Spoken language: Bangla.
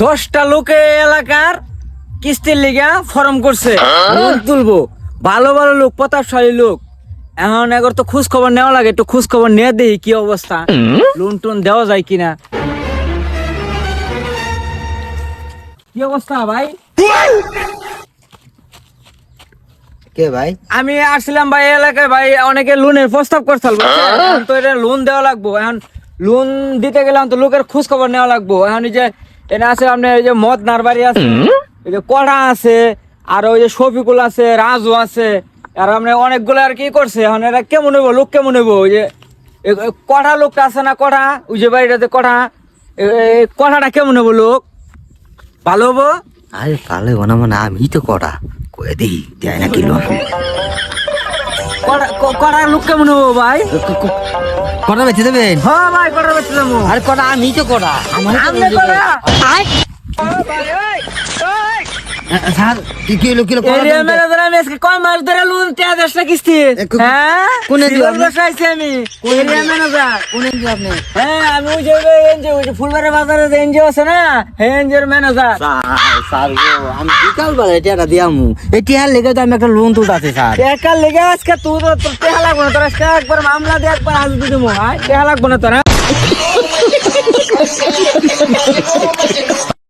10টা লোকে এলাকার কিস্তির লিগা ফর্ম করছে, লোন তুলবো। ভালো ভালো লোক, প্রতাপশালী লোক। এখন একবার তো খোঁজ খবর নেওয়া লাগে, একটু খোঁজ খবর নিয়ে দেখি কি অবস্থা, লোন টোন দেওয়া যায় কিনা। কি অবস্থা ভাই? কে ভাই? আমি আসছিলাম ভাই এলাকায়, ভাই অনেকে লোনের প্রস্তাব করছিল, এখন তো এটা লোন দেওয়া লাগবো। এখন লোন দিতে গেলাম তো লোকের খোঁজ খবর নেওয়া লাগবো। এখন এই যে এটা আছে আপনার, এই যে মদ নারবাড়ি আছে, এই যে কড়া আছে, আর ওই যে শফিকুল আছে, রাজু আছে, আর আমরা অনেকগুলো আর কি করছে। এখন এরা কেমন হইব, লোক কেমন হইব? ওই যে কড়া লোকটা আছে না, কড়া, ওই যে বাড়িটাতে কড়া, কড়াটা কেমন হইব? লোক ভালো হবো? আরে ভালো না মানে আমি তো কটা কয়ে দিই দেয় না কিলো কড়া লোক কেমন হবো ভাই? কটা বেঁচে দেবেন? হ্যাঁ ভাই, কড়া বেচতে যাবো। আরে কটা আমি তো কটা আমার আমনে কড়া? স্যার কি হলো কিলো কটা এরিয়া ম্যানেজার, আমি আজকে কয় মাস ধরে লোন তে দেশটা কিস্তি। হ্যাঁ, কোনে দিও আপনি? বসাইছি আমি এরিয়া ম্যানেজার। কোনে দিও আপনি? হ্যাঁ, আমি ওই যে এনজিও, ওই যে ফুলবাড়ি বাজারে যে এনজিও আছে না, সেই এনজিওর ম্যানেজার। স্যার গো আমি বিকাল বেলা এটা দিয়ামু এটিহার লেগে তো আমি একটা লোন তুলতে স্যার। একার লেগে আজকে তুই তোর টেহা লাগবো না, তোর আজকে একবার মামলা দিয়ে একবার হাজির দিবো। টেহা লাগবো না তোর।